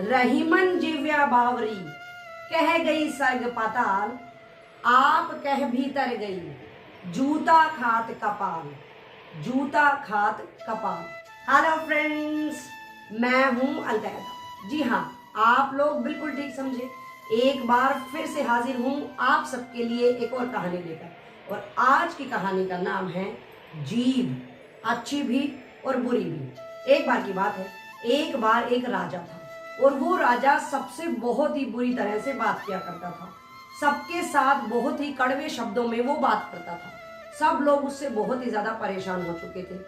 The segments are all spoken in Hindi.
रहीमन जिव्या बावरी, कह गई सर्ग पाताल, आप कह भीतर गई, जूता खात कपाल, जूता खात कपाल। हेलो फ्रेंड्स, मैं हूं अलकैदा। जी हाँ, आप लोग बिल्कुल ठीक समझे। एक बार फिर से हाजिर हूं आप सबके लिए एक और कहानी लेकर। और आज की कहानी का नाम है जीभ, अच्छी भी और बुरी भी। एक बार की बात है, एक बार एक राजा था और वो राजा सबसे बहुत ही बुरी तरह से बात किया करता था। सबके साथ बहुत ही कड़वे शब्दों में वो बात करता था। सब लोग उससे बहुत ही ज्यादा परेशान हो चुके थे।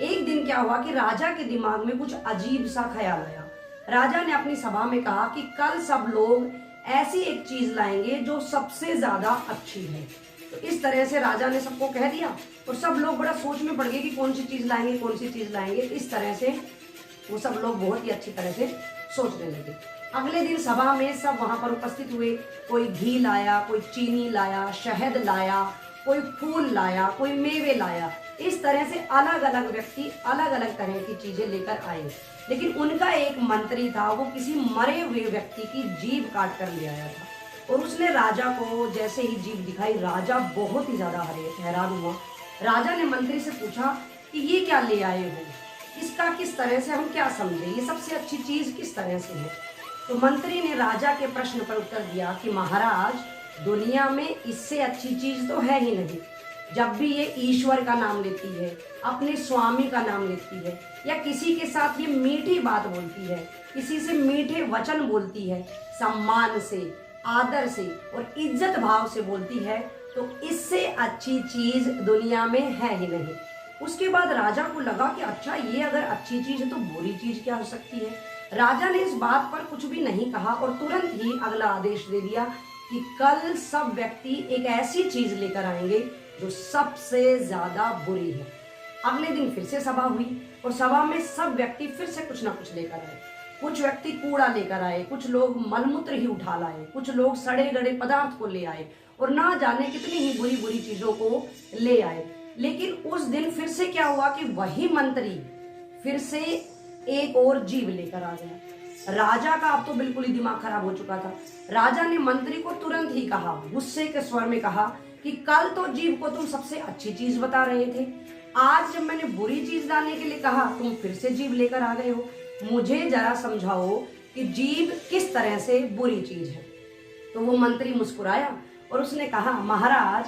एक दिन क्या हुआ कि राजा के दिमाग में कुछ अजीब सा ख्याल आया। राजा ने अपनी सभा में कहा कि कल सब लोग ऐसी एक चीज लाएंगे जो सबसे ज्यादा अच्छी है। तो इस तरह से राजा ने सबको कह दिया और सब लोग बड़ा सोच में पड़ गए कि कौन सी चीज लाएंगे, कौन सी चीज लाएंगे। इस तरह से वो सब लोग बहुत ही अच्छी तरह से सोचने लगे। अगले दिन सभा में सब वहां पर उपस्थित हुए। कोई घी लाया, कोई चीनी लाया, शहद लाया, कोई फूल लाया, कोई मेवे लाया। इस तरह से अलग अलग व्यक्ति अलग अलग तरह की चीजें लेकर आए। लेकिन उनका एक मंत्री था, वो किसी मरे हुए व्यक्ति की जीभ काट कर ले आया था। और उसने राजा को जैसे ही जीभ दिखाई, राजा बहुत ही ज्यादा हैरान हुआ। राजा ने मंत्री से पूछा कि ये क्या ले आए हो, इसका किस तरह से हम क्या समझे, ये सबसे अच्छी चीज किस तरह से है। तो मंत्री ने राजा के प्रश्न पर उत्तर दिया कि महाराज, दुनिया में इससे अच्छी चीज तो है ही नहीं। जब भी ये ईश्वर का नाम लेती है, अपने स्वामी का नाम लेती है, या किसी के साथ ये मीठी बात बोलती है, किसी से मीठे वचन बोलती है, सम्मान से, आदर से और इज्जत भाव से बोलती है, तो इससे अच्छी चीज दुनिया में है ही नहीं। उसके बाद राजा को लगा कि अच्छा, ये अगर अच्छी चीज है तो बुरी चीज क्या हो सकती है। राजा ने इस बात पर कुछ भी नहीं कहा और तुरंत ही अगला आदेश दे दिया कि कल सब व्यक्ति एक ऐसी चीज लेकर आएंगे जो सबसे ज्यादा बुरी है। अगले दिन फिर से सभा हुई और सभा में सब व्यक्ति फिर से कुछ ना कुछ लेकर आए। कुछ व्यक्ति कूड़ा लेकर आए, कुछ लोग मलमूत्र ही उठा लाए, कुछ लोग सड़े गड़े पदार्थ को ले आए और ना जाने कितनी ही बुरी बुरी चीजों को ले आए। लेकिन उस दिन फिर से क्या हुआ कि वही मंत्री फिर से एक और जीभ लेकर आ गया। राजा का अब तो बिल्कुल ही दिमाग खराब हो चुका था। राजा ने मंत्री को तुरंत ही कहा, गुस्से के स्वर में कहा कि कल तो जीभ को तुम सबसे अच्छी चीज बता रहे थे, आज जब मैंने बुरी चीज लाने के लिए कहा तुम फिर से जीभ लेकर आ गए हो। मुझे जरा समझाओ कि जीभ किस तरह से बुरी चीज है। तो वो मंत्री मुस्कुराया और उसने कहा, महाराज,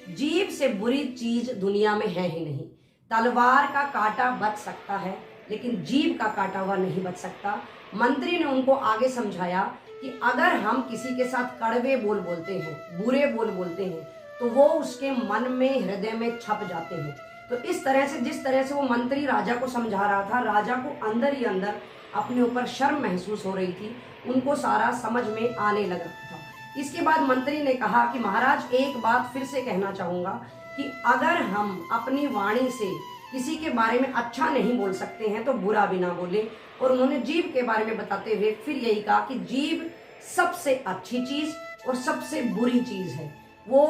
जीभ से बुरी चीज दुनिया में है ही नहीं। तलवार का कांटा बच सकता है लेकिन जीभ का काटा हुआ नहीं बच सकता। मंत्री ने उनको आगे समझाया कि अगर हम किसी के साथ कड़वे बोल बोलते हैं, बुरे बोल बोलते हैं, तो वो उसके मन में, हृदय में छप जाते हैं। तो इस तरह से, जिस तरह से वो मंत्री राजा को समझा रहा था, राजा को अंदर ही अंदर अपने ऊपर शर्म महसूस हो रही थी। उनको सारा समझ में आने लगा था। इसके बाद मंत्री ने कहा कि महाराज, एक बात फिर से कहना चाहूंगा कि अगर हम अपनी वाणी से किसी के बारे में अच्छा नहीं बोल सकते हैं तो बुरा भी ना बोले। और उन्होंने जीभ के बारे में बताते हुए फिर यही कहा कि जीभ सबसे अच्छी चीज और सबसे बुरी चीज है। वो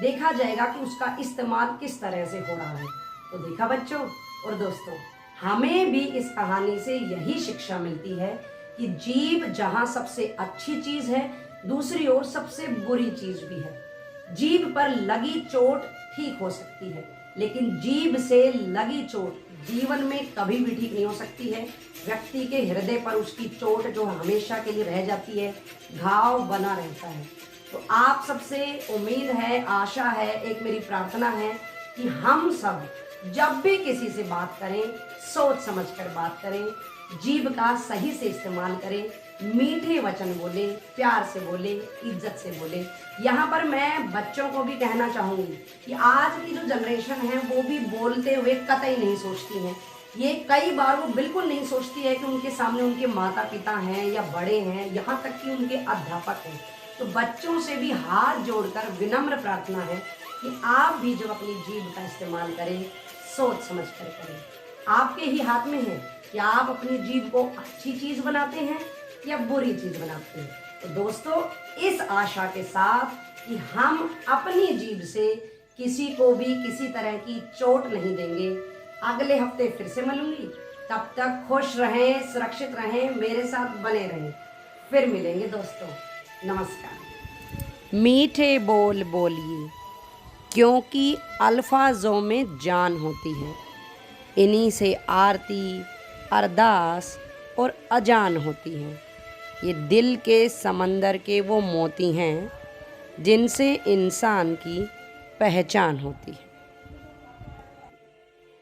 देखा जाएगा कि उसका इस्तेमाल किस तरह से हो रहा है। तो देखा बच्चों और दोस्तों, हमें भी इस कहानी से यही शिक्षा मिलती है कि जीभ जहां सबसे अच्छी चीज है, दूसरी ओर सबसे बुरी चीज भी है। जीभ पर लगी चोट ठीक हो सकती है, लेकिन जीभ से लगी चोट जीवन में कभी भी ठीक नहीं हो सकती है। व्यक्ति के हृदय पर उसकी चोट जो हमेशा के लिए रह जाती है, घाव बना रहता है। तो आप सबसे उम्मीद है, आशा है, एक मेरी प्रार्थना है कि हम सब जब भी किसी से बात करें, सोच समझ कर बात करें, जीभ का सही से इस्तेमाल करें, मीठे वचन बोले, प्यार से बोले, इज्जत से बोले। यहाँ पर मैं बच्चों को भी कहना चाहूंगी कि आज की जो जनरेशन है वो भी बोलते हुए कतई नहीं सोचती है। ये कई बार वो बिल्कुल नहीं सोचती है कि उनके सामने उनके माता पिता हैं या बड़े हैं, यहाँ तक कि उनके अध्यापक हैं। तो बच्चों से भी हाथ जोड़कर विनम्र प्रार्थना है कि आप भी जब अपनी जीभ का इस्तेमाल करें, सोच समझ कर करें। आपके ही हाथ में है कि आप अपनी जीभ को अच्छी चीज बनाते हैं या बुरी चीज बनाते हैं। तो दोस्तों, इस आशा के साथ कि हम अपनी जीभ से किसी को भी किसी तरह की चोट नहीं देंगे, अगले हफ्ते फिर से मिलूंगी। तब तक खुश रहें, सुरक्षित रहें, मेरे साथ बने रहें। फिर मिलेंगे दोस्तों, नमस्कार। मीठे बोल बोलिए क्योंकि अल्फाजों में जान होती है, इन्हीं से आरती, अरदास और अजान होती है। ये दिल के समंदर के वो मोती हैं जिनसे इंसान की पहचान होती है।